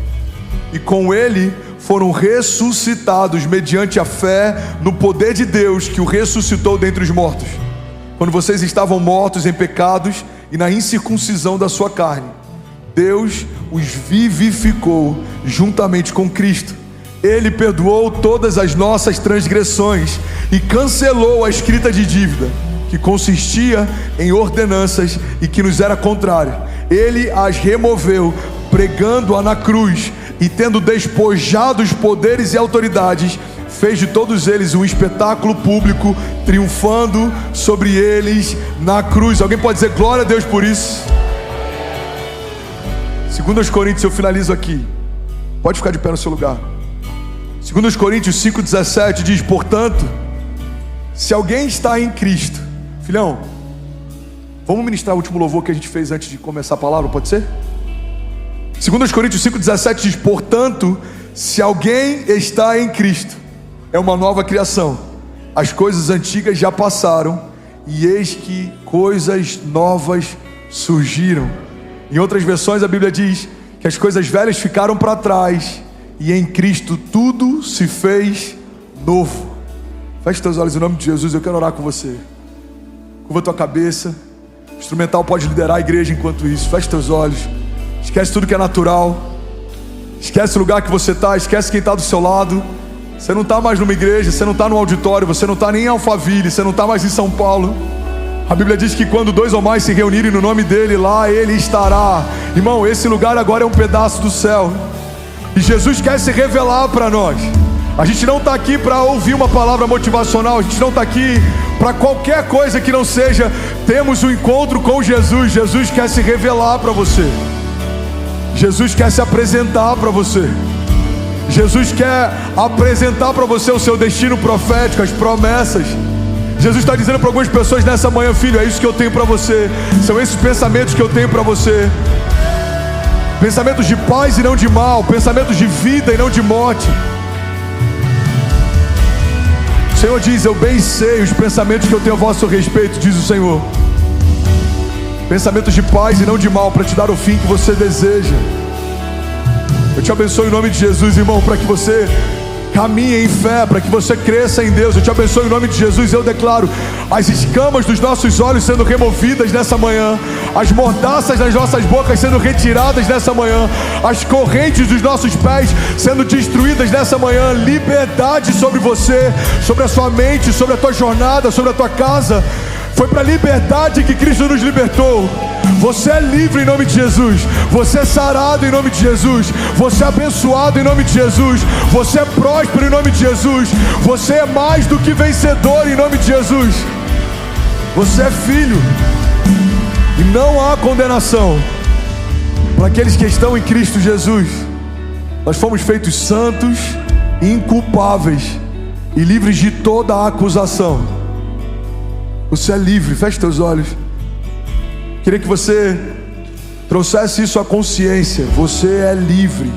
E com Ele foram ressuscitados mediante a fé no poder de Deus que o ressuscitou dentre os mortos. Quando vocês estavam mortos em pecados e na incircuncisão da sua carne, Deus os vivificou juntamente com Cristo. Ele perdoou todas as nossas transgressões e cancelou a escrita de dívida, que consistia em ordenanças e que nos era contrária. Ele as removeu, pregando-a na cruz, e tendo despojado os poderes e autoridades, fez de todos eles um espetáculo público, triunfando sobre eles na cruz. Alguém pode dizer glória a Deus por isso? 2 Coríntios, eu finalizo aqui. Pode ficar de pé no seu lugar. 2 Coríntios 5,17 diz: portanto, se alguém está em Cristo... Filhão, vamos ministrar o último louvor que a gente fez antes de começar a palavra, pode ser? 2 Coríntios 5,17 diz: portanto, se alguém está em Cristo, é uma nova criação. As coisas antigas já passaram, e eis que coisas novas surgiram. Em outras versões a Bíblia diz que as coisas velhas ficaram para trás, e em Cristo tudo se fez novo. Feche teus olhos em nome de Jesus, eu quero orar com você. Curva tua cabeça. O instrumental pode liderar a igreja enquanto isso. Feche teus olhos. Esquece tudo que é natural. Esquece o lugar que você está. Esquece quem está do seu lado. Você não está mais numa igreja. Você não está num auditório. Você não está nem em Alphaville. Você não está mais em São Paulo. A Bíblia diz que quando 2 ou mais se reunirem no nome dele, lá ele estará. Irmão, esse lugar agora é um pedaço do céu. E Jesus quer se revelar para nós. A gente não está aqui para ouvir uma palavra motivacional. A gente não está aqui para qualquer coisa que não seja. Temos um encontro com Jesus. Jesus quer se revelar para você. Jesus quer se apresentar para você. Jesus quer apresentar para você o seu destino profético, as promessas. Jesus está dizendo para algumas pessoas nessa manhã: filho, é isso que eu tenho para você. São esses pensamentos que eu tenho para você. Pensamentos de paz e não de mal. Pensamentos de vida e não de morte. O Senhor diz: eu bem sei os pensamentos que eu tenho a vosso respeito, diz o Senhor. Pensamentos de paz e não de mal, para te dar o fim que você deseja. Eu te abençoo em nome de Jesus, irmão, para que você caminhe em fé, para que você cresça em Deus. Eu te abençoo em nome de Jesus. Eu declaro as escamas dos nossos olhos sendo removidas nessa manhã, as mordaças das nossas bocas sendo retiradas nessa manhã, as correntes dos nossos pés sendo destruídas nessa manhã. Liberdade sobre você, sobre a sua mente, sobre a tua jornada, sobre a tua casa. Foi para a liberdade que Cristo nos libertou. Você é livre em nome de Jesus. Você é sarado em nome de Jesus. Você é abençoado em nome de Jesus. Você é próspero em nome de Jesus. Você é mais do que vencedor em nome de Jesus. Você é filho. E não há condenação para aqueles que estão em Cristo Jesus. Nós fomos feitos santos, inculpáveis e livres de toda a acusação. Você é livre. Feche teus olhos. Queria que você trouxesse isso à consciência. Você é livre.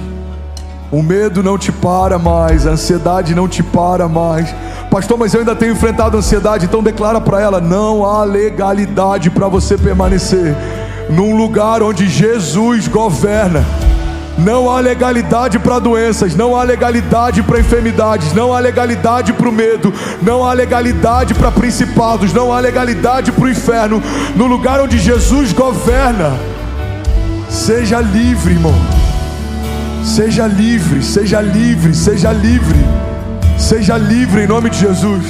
O medo não te para mais. A ansiedade não te para mais. Pastor, mas eu ainda tenho enfrentado a ansiedade. Então declara para ela: não há legalidade para você permanecer num lugar onde Jesus governa. Não há legalidade para doenças, não há legalidade para enfermidades, não há legalidade para o medo, não há legalidade para principados, não há legalidade para o inferno. No lugar onde Jesus governa, seja livre, irmão. Seja livre, seja livre, seja livre. Seja livre em nome de Jesus.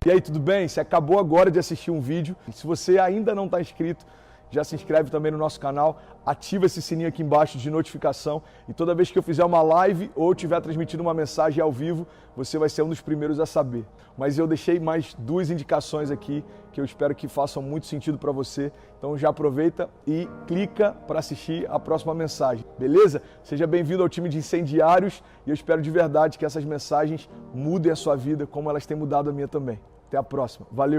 E aí, tudo bem? Você acabou agora de assistir um vídeo. Se você ainda não está inscrito,
já se inscreve também no nosso canal, ativa esse sininho aqui embaixo de notificação e toda vez que eu fizer uma live ou estiver transmitindo uma mensagem ao vivo, você vai ser um dos primeiros a saber. Mas eu deixei mais 2 indicações aqui que eu espero que façam muito sentido para você. Então já aproveita e clica para assistir a próxima mensagem, beleza? Seja bem-vindo ao time de incendiários e eu espero de verdade que essas mensagens mudem a sua vida como elas têm mudado a minha também. Até a próxima. Valeu!